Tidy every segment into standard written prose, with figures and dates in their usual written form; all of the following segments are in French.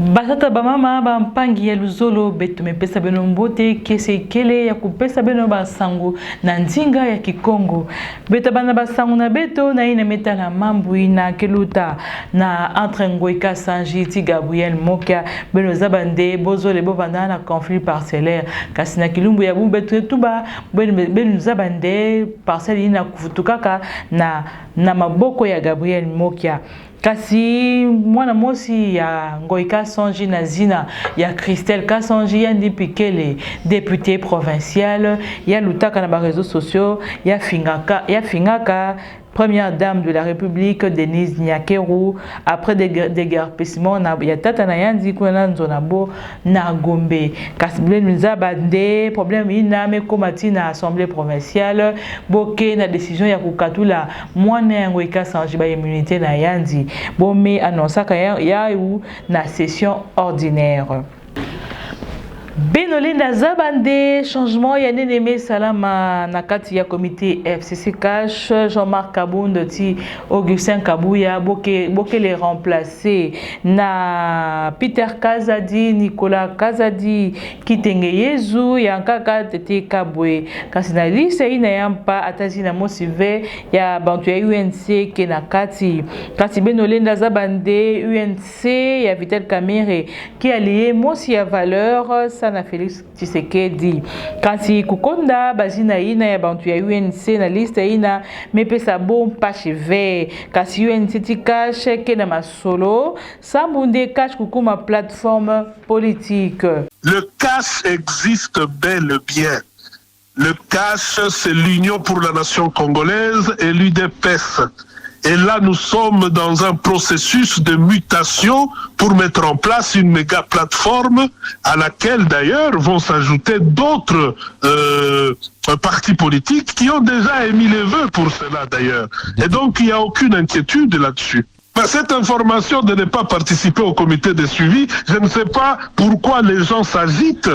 Batata bamama bampangi ya luzolo beto mepesa beno mbote kese kele ya kupesa beno basango na nzinga ya Kikongo. Beta bana basango na beto na ina metala mambui na keluta na entre Ngoika Sanji ti Gabriel Mokia beno zabande bozole bovanda na conflit parcellaire kasi na kilumbu ya beto tuba beno zabande parcelle ina kufutukaka na maboko ya Gabriel Mokia. Kasi mwana mosi ya Ngoika Sanji na zina ya Christelle Kassanji ya ndipikele député provincial ya lutaka na ba réseaux sociaux ya fingaka première dame de la République Denise Nyakeru après des déguerpissements na ya tata na yandi kuna nzona bo na Gombe kasi blen nzabande problème ina me komati na assemblée provinciale boke na décision ya kukatula mwana ya Ngoika Sanji ba immunité na yandi bomé annonçaka ya ou na session ordinaire. Benolinda zabande changement ya neneme salama na kati ya comité FCC Cash Jean-Marc Kabund ti Augustin Kabuya boke les remplacer na Peter Kazadi Nicolas Kazadi Kitenge Yezu ya nkaka tete Kabwe kasi na liste ina yampa atazi na mosive ya bantu ya UNC ke na kati kasi Benolinda zabande UNC ya Vital Kamerhe ki allié mosi ya valeur na Félix Tshisekedi kasi kukonda bazina ina ya bantu ya UNC na liste ina mepesa bon pacheve kasi UNC tikashe ke na masolo sambunde cash kukuma plateforme politique. Le cash existe bel et bien. Le cash, c'est l'Union pour la nation congolaise et l'UDPS. Et là, nous sommes dans un processus de mutation pour mettre en place une méga plateforme à laquelle d'ailleurs vont s'ajouter d'autres partis politiques qui ont déjà émis les vœux pour cela d'ailleurs. Et donc, il n'y a aucune inquiétude là-dessus. Cette information de ne pas participer au comité de suivi, je ne sais pas pourquoi les gens s'agitent.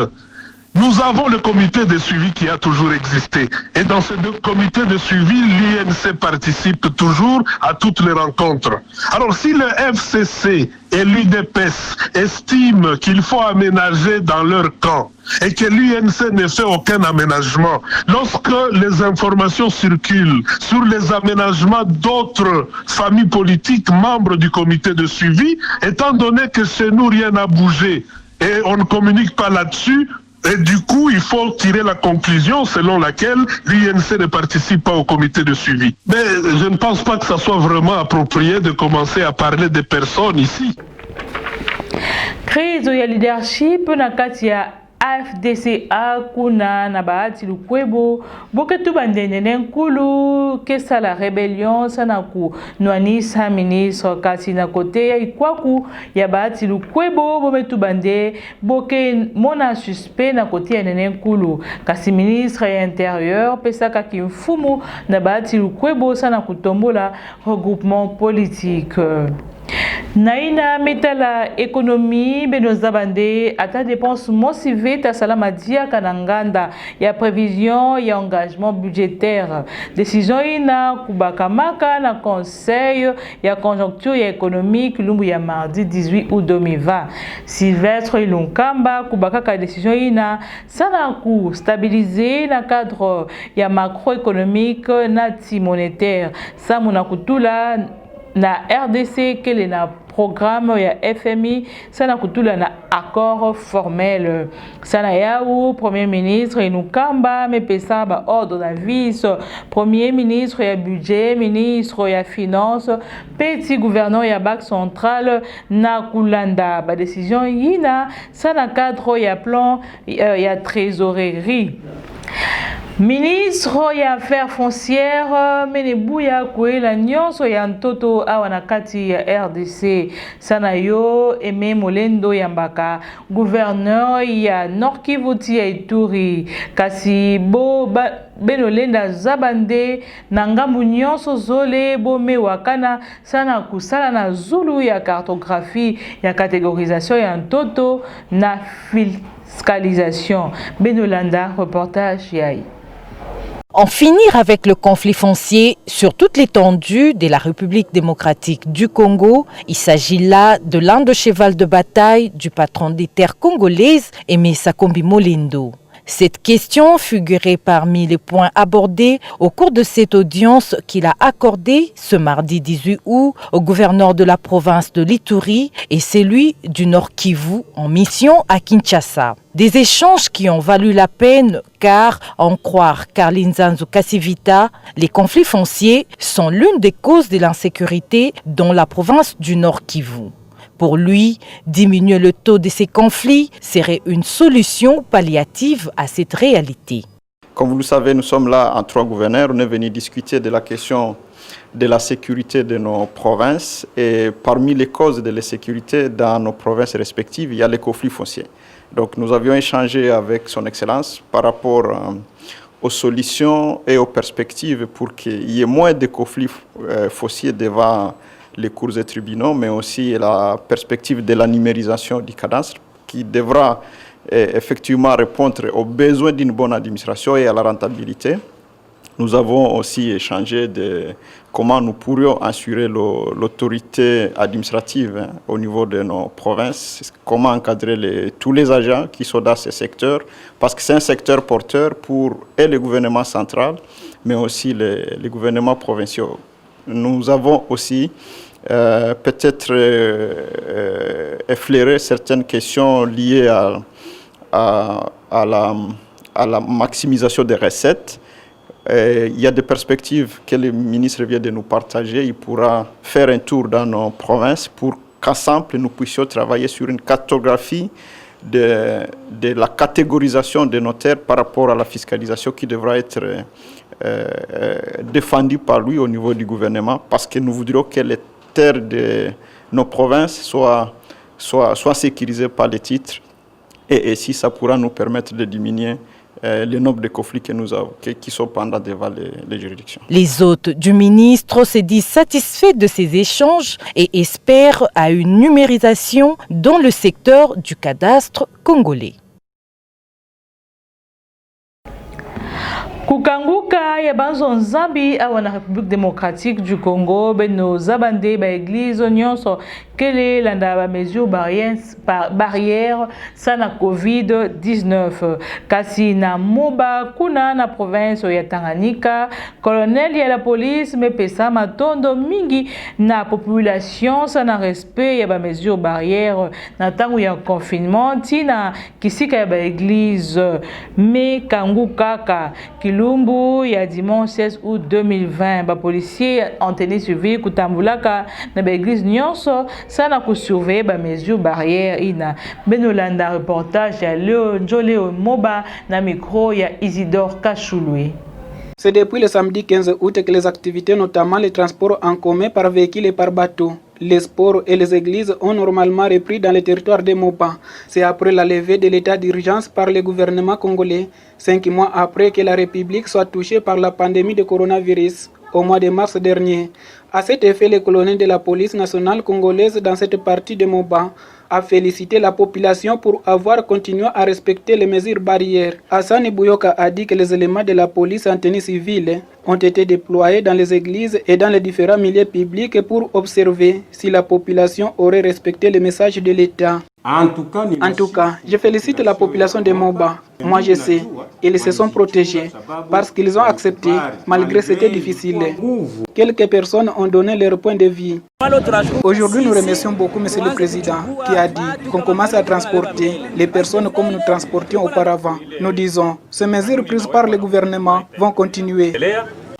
Nous avons le comité de suivi qui a toujours existé. Et dans ce comité de suivi, l'UNC participe toujours à toutes les rencontres. Alors si le FCC et l'UDPS estiment qu'il faut aménager dans leur camp et que l'UNC ne fait aucun aménagement, lorsque les informations circulent sur les aménagements d'autres familles politiques membres du comité de suivi, étant donné que chez nous rien n'a bougé et on ne communique pas là-dessus, et du coup, il faut tirer la conclusion selon laquelle l'UNC ne participe pas au comité de suivi. Mais je ne pense pas que ça soit vraiment approprié de commencer à parler des personnes ici. Crise ya leadership na kati ya AFDC kuna na bahati lukwebo boke tu bandene nkulu kesa la rébellion sana ku nwanisa ministre kasi na kote ya ikwaku ya bahati lukwebo bometu bande boke mona suspect na kote ya nene nkulu kasi ministre ya intérieur pesaka kimfumu na bahati lukwebo sana kutombola regroupement politique. Naina metala économie beno zabande ata dépense motivée ta salama dia kananganda ya prévision ya engagement budgétaire décision ina kubakamaka na conseil ya conjoncture ya économique lumbu ya mardi 18 août 2020 Sylvestre Ilunkamba kubakaka décision ina sana ku stabiliser na cadre ya macroéconomique na monétaire samuna kutula na RDC kele na programme ya FMI sana kutula na accord formel sana yao premier ministre Inukamba mepesa ba ordre na vice premier ministre ya budget ministre ya finance petit gouverneur ya banque centrale na kulanda ba décision yina sana cadre ya plan ya trésorerie. Ministre ya affaires foncières menebuya kuela nyonso ya ntoto awa na kati ya RDC sana yo eme molendo ya mbaka gouverneur ya Nord Kivu ya Ituri kasi Benolinda zabande na ngambu nyonso zole bome wakana sana kusala na zulu ya cartographie ya catégorisation ya ntoto na fiscalisation. Benolanda reportage yai. En finir avec le conflit foncier sur toute l'étendue de la République démocratique du Congo, il s'agit là de l'un des chevals de bataille du patron des terres congolaises, Aimé Sakombi Molindo. Cette question figurait parmi les points abordés au cours de cette audience qu'il a accordée ce mardi 18 août au gouverneur de la province de l'Ituri et celui du Nord Kivu en mission à Kinshasa. Des échanges qui ont valu la peine car, à en croire Karline Zanzu Kassivita, les conflits fonciers sont l'une des causes de l'insécurité dans la province du Nord Kivu. Pour lui, diminuer le taux de ces conflits serait une solution palliative à cette réalité. Comme vous le savez, nous sommes là en 3 gouverneurs. On est venu discuter de la question de la sécurité de nos provinces. Et parmi les causes de l'insécurité dans nos provinces respectives, il y a les conflits fonciers. Donc nous avions échangé avec son Excellence par rapport aux solutions et aux perspectives pour qu'il y ait moins de conflits fonciers devant les cours et tribunaux, mais aussi la perspective de la numérisation du cadastre qui devra effectivement répondre aux besoins d'une bonne administration et à la rentabilité. Nous avons aussi échangé de comment nous pourrions assurer l'autorité administrative au niveau de nos provinces, comment encadrer tous les agents qui sont dans ce secteur, parce que c'est un secteur porteur pour le gouvernement central, mais aussi les gouvernements provinciaux. Nous avons aussi peut-être effleurer certaines questions liées à la maximisation des recettes. Il y a des perspectives que le ministre vient de nous partager. Il pourra faire un tour dans nos provinces pour qu'ensemble nous puissions travailler sur une cartographie de la catégorisation des notaires par rapport à la fiscalisation qui devra être défendue par lui au niveau du gouvernement, parce que nous voudrions que les terres de nos provinces soient sécurisées par les titres et si ça pourra nous permettre de diminuer le nombre de conflits que nous avons, qui sont pendant devant les juridictions. Les hôtes du ministre se disent satisfaits de ces échanges et espèrent à une numérisation dans le secteur du cadastre congolais. Kukanguka ya banzo nzambi awa na République démocratique du Congo beno zabande ba église nyonso kele landa ba mesure barrière sana COVID-19 kasi na moba kuna na province ya Tanganyika colonel ya la police mepesa matondo mingi na population sana respect ya ba mesure barrière na tangu ya confinement tina kisika ya ba église me kangukaka Lumbu ya dimanche 16 août 2020 ba policier antenne suivi kutambulaka na ba église nyonso sana kusurveiller ba mesure barrière ina benolanda reportage ya Leo Moba na micro ya Isidore Kachulwe. C'est depuis le samedi 15 août que les activités, notamment les transports en commun par véhicule et par bateau, les sports et les églises ont normalement repris dans le territoire de Moba. C'est après la levée de l'état d'urgence par le gouvernement congolais, 5 mois après que la République soit touchée par la pandémie de coronavirus, au mois de mars dernier. À cet effet, le colonel de la police nationale congolaise dans cette partie de Moba a félicité la population pour avoir continué à respecter les mesures barrières. Hassan Bouyoka a dit que les éléments de la police en tenue civile ont été déployés dans les églises et dans les différents milieux publics pour observer si la population aurait respecté les messages de l'État. En tout cas, je félicite la population de Moba. Moi je sais, ils se sont protégés parce qu'ils ont accepté malgré c'était difficile. Quelques personnes ont donné leur point de vue. Aujourd'hui, nous remercions beaucoup M. le Président qui a dit qu'on commence à transporter les personnes comme nous transportions auparavant. Nous disons, ces mesures prises par le gouvernement vont continuer.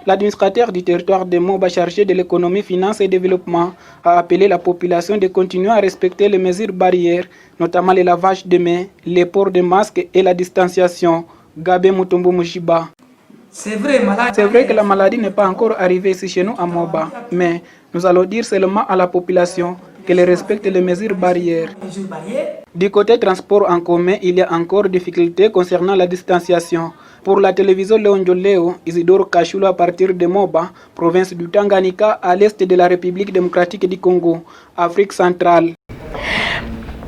L'administrateur du territoire de Moba chargé de l'économie, finance et développement a appelé la population de continuer à respecter les mesures barrières, notamment le lavage de mains, les ports de masques et la distanciation. Gabé Mutombo Mushiba. C'est vrai que la maladie n'est pas encore arrivée ici chez nous à Moba, mais nous allons dire seulement à la population qu'elle respecte les mesures barrières. Du côté transport en commun, il y a encore des difficultés concernant la distanciation. Pour la télévision Léo, Isidore Kachulwe à partir de Moba, province du Tanganyika, à l'est de la République démocratique du Congo, Afrique centrale.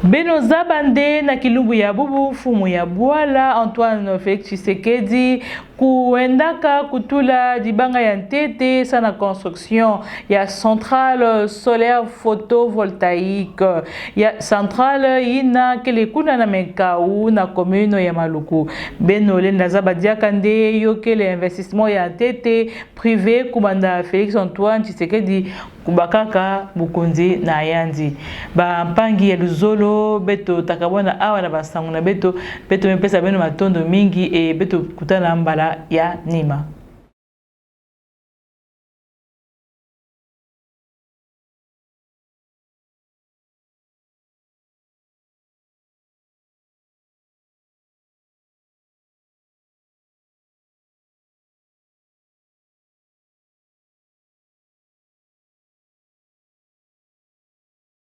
Beno Zabande na kilumbu ya bubu fumu ya Bwala Antoine Félix Tshisekedi kuendaka kutula dibanga ya ntete sana construction ya centrale solaire photovoltaïque ya centrale ina kele kuna na Menkau na commune ya Maluku. Beno lenda zabadiaka nde yo kele investissement ya ntete privé kumanda Félix Antoine Tshisekedi kubakaka bukonzi na yandi ba mpangi ya luzolo beto takabona awa na basangu na beto mepesa beno matondo mingi e beto kutana mbala ya nima.